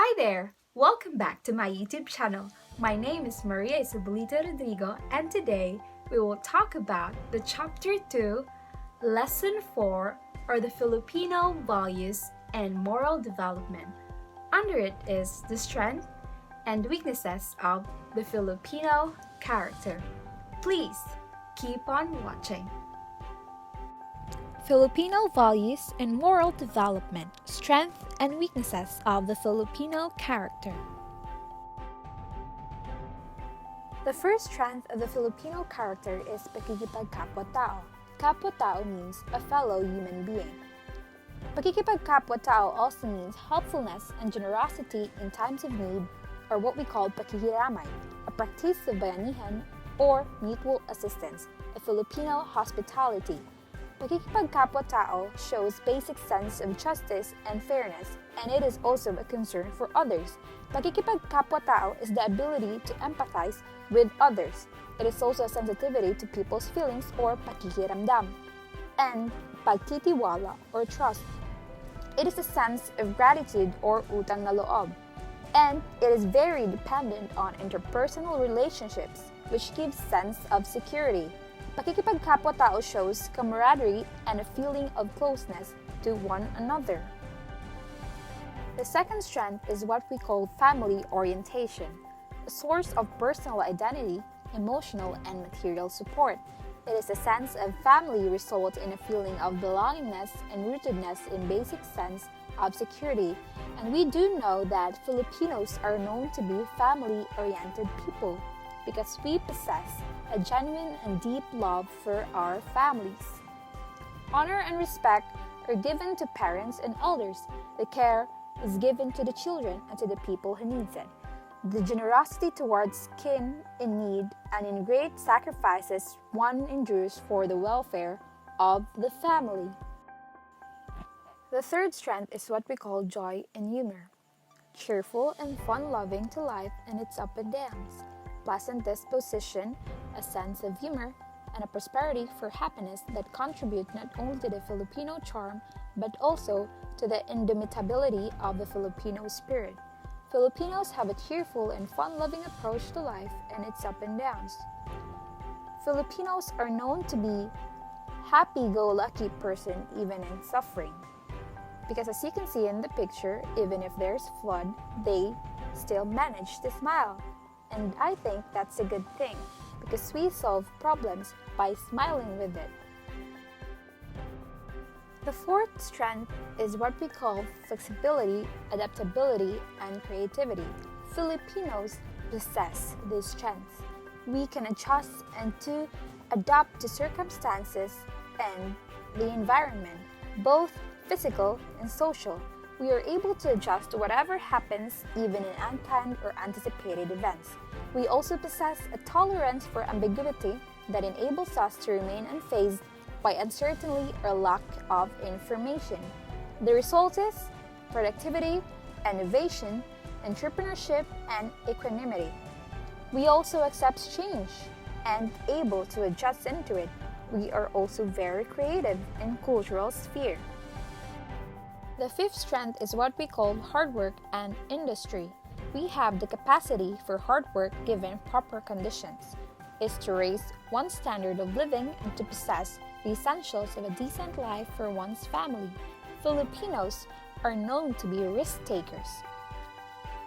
Hi there! Welcome back to my YouTube channel. My name is Maria Isabelita Rodrigo, and today we will talk about the Chapter 2, Lesson 4, or the Filipino Values and Moral Development. Under it is the strength and weaknesses of the Filipino character. Please keep on watching. Filipino Values and Moral Development, Strength and Weaknesses of the Filipino Character. The first strength of the Filipino character is pakikipagkapwa-tao. Kapwa-tao means a fellow human being. Pakikipagkapwa-tao also means helpfulness and generosity in times of need, or what we call pakikiramay, a practice of bayanihan or mutual assistance, a Filipino hospitality. Pakikipagkapwa-tao shows basic sense of justice and fairness, and it is also a concern for others. Pakikipagkapwa-tao is the ability to empathize with others. It is also a sensitivity to people's feelings or pakikiramdam, and pagtitiwala or trust. It is a sense of gratitude or utang na loob, and it is very dependent on interpersonal relationships, which gives sense of security. Pakikipagkapwa-tao shows camaraderie and a feeling of closeness to one another. The second strength is what we call family orientation, a source of personal identity, emotional and material support. It is a sense of family result in a feeling of belongingness and rootedness in basic sense of security. And we do know that Filipinos are known to be family-oriented people because we possess a genuine and deep love for our families. Honor and respect are given to parents and elders. The care is given to the children and to the people who needs it. The generosity towards kin in need and in great sacrifices one endures for the welfare of the family. The third strength is what we call joy and humor. Cheerful and fun-loving to life and its up and downs. Pleasant disposition, a sense of humor, and a prosperity for happiness that contribute not only to the Filipino charm but also to the indomitability of the Filipino spirit. Filipinos have a cheerful and fun-loving approach to life and its up and downs. Filipinos are known to be happy-go-lucky person even in suffering. Because as you can see in the picture, even if there's flood, they still manage to smile. And I think that's a good thing because we solve problems by smiling with it. The fourth strength is what we call flexibility, adaptability, and creativity. Filipinos possess these strengths. We can adjust and to adapt to circumstances and the environment, both physical and social. We are able to adjust to whatever happens, even in unplanned or anticipated events. We also possess a tolerance for ambiguity that enables us to remain unfazed by uncertainty or lack of information. The result is productivity, innovation, entrepreneurship, and equanimity. We also accept change and able to adjust into it. We are also very creative in cultural sphere. The fifth strength is what we call hard work and industry. We have the capacity for hard work given proper conditions, is to raise one's standard of living and to possess the essentials of a decent life for one's family. Filipinos are known to be risk takers,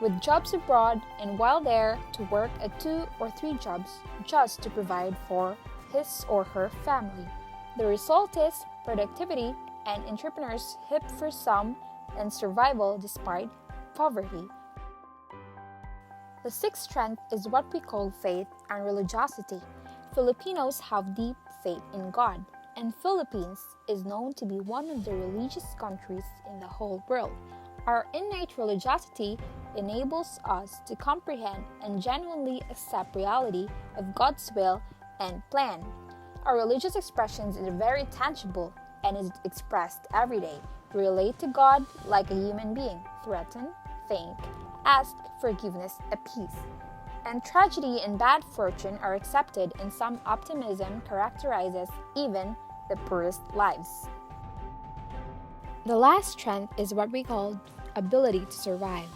with jobs abroad and while there to work at 2 or 3 jobs just to provide for his or her family. The result is productivity and entrepreneurship for some and survival despite poverty. The sixth strength is what we call faith and religiosity. Filipinos have deep faith in God, and Philippines is known to be one of the religious countries in the whole world. Our innate religiosity enables us to comprehend and genuinely accept reality of God's will and plan. Our religious expressions are very tangible and is expressed every day. We relate to God like a human being, threaten, thank, ask forgiveness, appease. And tragedy and bad fortune are accepted, and some optimism characterizes even the poorest lives. The last strength is what we call ability to survive.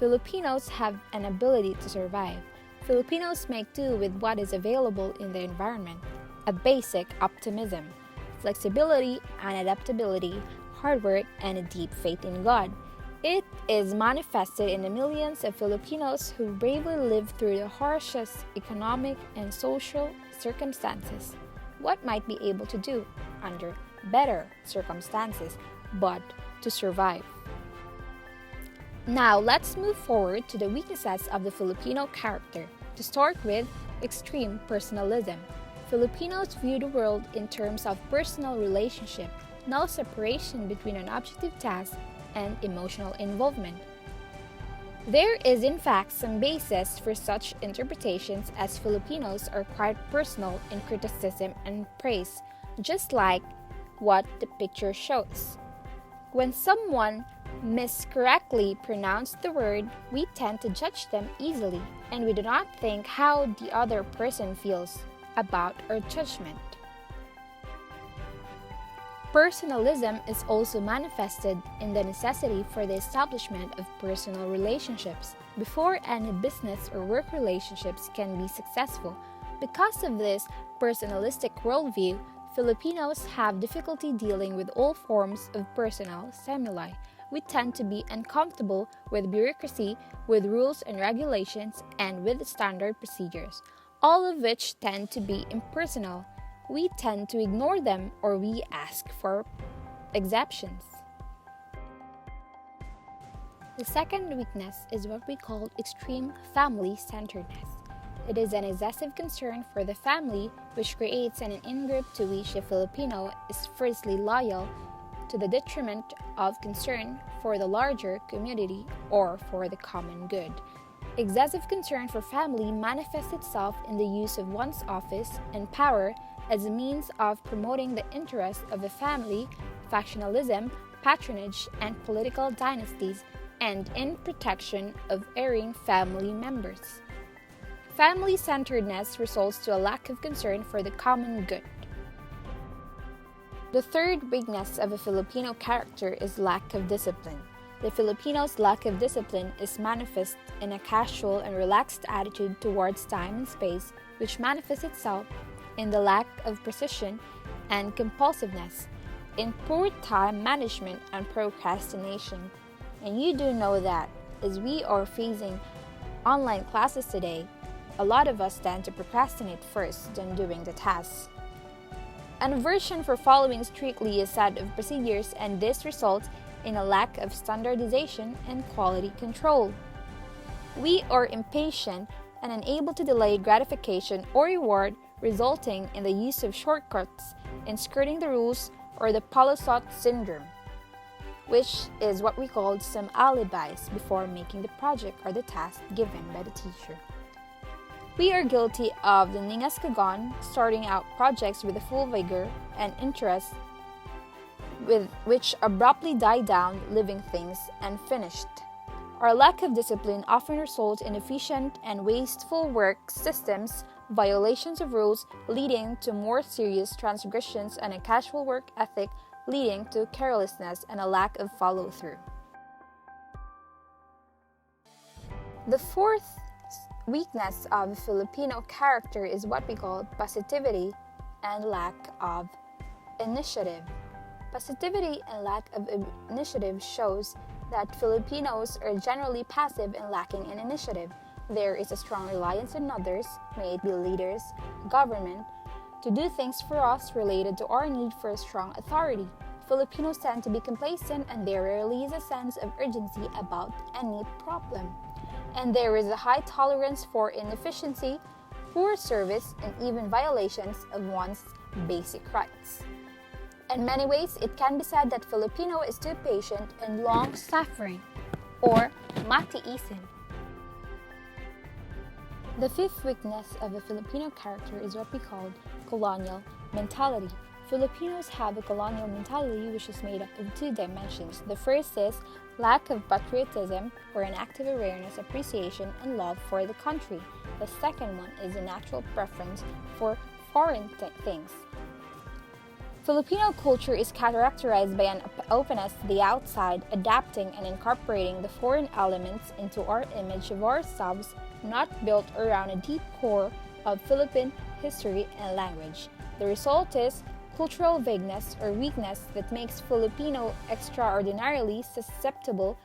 Filipinos have an ability to survive. Filipinos make do with what is available in the environment. A basic optimism, flexibility and adaptability, hard work, and a deep faith in God. It is manifested in the millions of Filipinos who bravely live through the harshest economic and social circumstances. What might be able to do under better circumstances but to survive? Now let's move forward to the weaknesses of the Filipino character. To start with, extreme personalism. Filipinos view the world in terms of personal relationship, no separation between an objective task and emotional involvement. There is in fact some basis for such interpretations, as Filipinos are quite personal in criticism and praise, just like what the picture shows. When someone miscorrectly pronounces the word, we tend to judge them easily, and we do not think how the other person feels about our judgment. Personalism is also manifested in the necessity for the establishment of personal relationships before any business or work relationships can be successful. Because of this personalistic worldview, Filipinos have difficulty dealing with all forms of personal stimuli. We tend to be uncomfortable with bureaucracy, with rules and regulations, and with standard procedures, all of which tend to be impersonal. We tend to ignore them or we ask for exceptions. The second weakness is what we call extreme family-centeredness. It is an excessive concern for the family, which creates an in-group to which the Filipino is fiercely loyal, to the detriment of concern for the larger community or for the common good. Excessive concern for family manifests itself in the use of one's office and power as a means of promoting the interests of the family, factionalism, patronage, and political dynasties, and in protection of erring family members. Family-centeredness results to a lack of concern for the common good. The third weakness of a Filipino character is lack of discipline. The Filipinos' lack of discipline is manifest in a casual and relaxed attitude towards time and space, which manifests itself in the lack of precision and compulsiveness, in poor time management and procrastination. And you do know that, as we are facing online classes today, a lot of us tend to procrastinate first than doing the tasks. An aversion for following strictly a set of procedures, and this results in a lack of standardization and quality control. We are impatient and unable to delay gratification or reward, resulting in the use of shortcuts in skirting the rules, or the Palusot syndrome, which is what we call some alibis before making the project or the task given by the teacher. We are guilty of the ningas kagon, starting out projects with a full vigor and interest, with which abruptly die down, leaving things unfinished. Our lack of discipline often results in efficient and wasteful work systems, violations of rules leading to more serious transgressions, and a casual work ethic leading to carelessness and a lack of follow-through. The fourth weakness of Filipino character is what we call passivity and lack of initiative. Passivity and lack of initiative shows that Filipinos are generally passive and lacking in initiative. There is a strong reliance on others, may it be leaders, government, to do things for us related to our need for a strong authority. Filipinos tend to be complacent, and there rarely is a sense of urgency about any problem. And there is a high tolerance for inefficiency, poor service, and even violations of one's basic rights. In many ways, it can be said that Filipino is too patient and long-suffering, or matiisin. The fifth weakness of a Filipino character is what we call colonial mentality. Filipinos have a colonial mentality which is made up of two dimensions. The first is lack of patriotism, or an active awareness, appreciation, and love for the country. The second one is a natural preference for foreign things. Filipino culture is characterized by an openness to the outside, adapting and incorporating the foreign elements into our image of ourselves, not built around a deep core of Philippine history and language. The result is cultural vagueness or weakness that makes Filipino extraordinarily susceptible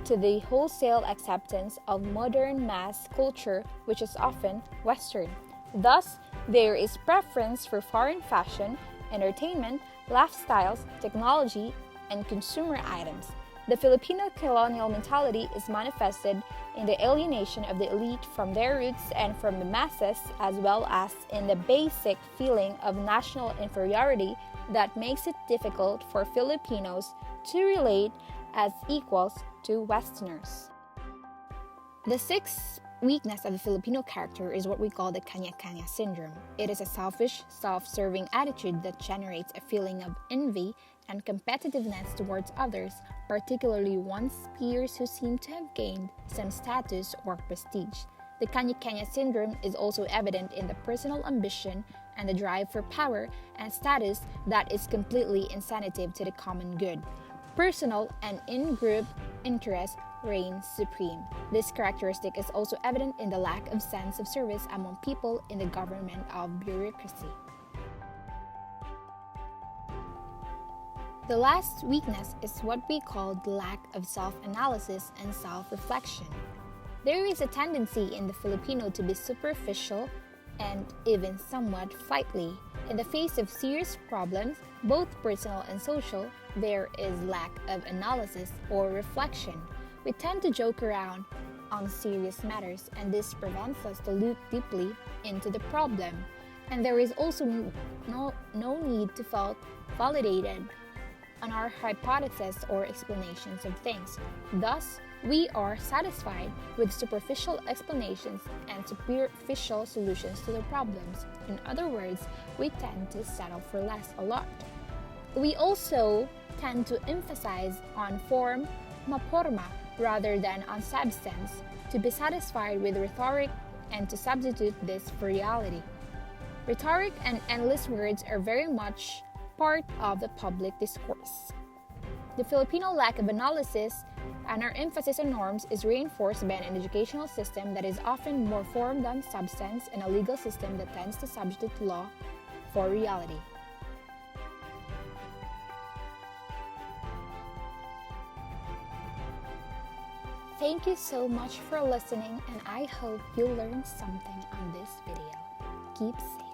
to the wholesale acceptance of modern mass culture, which is often Western. Thus, there is preference for foreign fashion, entertainment, lifestyles, technology, and consumer items. The Filipino colonial mentality is manifested in the alienation of the elite from their roots and from the masses, as well as in the basic feeling of national inferiority that makes it difficult for Filipinos to relate as equals to Westerners. The sixth weakness of the Filipino character is what we call the kanya-kanya syndrome. It is a selfish, self-serving attitude that generates a feeling of envy and competitiveness towards others, particularly one's peers who seem to have gained some status or prestige. The kanya-kanya syndrome is also evident in the personal ambition and the drive for power and status that is completely insensitive to the common good. Personal and in-group interest reign supreme. This characteristic is also evident in the lack of sense of service among people in the government of bureaucracy. The last weakness is what we call the lack of self-analysis and self-reflection. There is a tendency in the Filipino to be superficial and even somewhat flighty. In the face of serious problems, both personal and social, there is lack of analysis or reflection. We tend to joke around on serious matters, and this prevents us to look deeply into the problem. And there is also no need to feel validated on our hypotheses or explanations of things. Thus, we are satisfied with superficial explanations and superficial solutions to the problems. In other words, we tend to settle for less a lot. We also tend to emphasize on form, maporma, rather than on substance, to be satisfied with rhetoric and to substitute this for reality. Rhetoric and endless words are very much part of the public discourse. The Filipino lack of analysis and our emphasis on norms is reinforced by an educational system that is often more form than substance and a legal system that tends to substitute law for reality. Thank you so much for listening, and I hope you learned something on this video. Keep safe.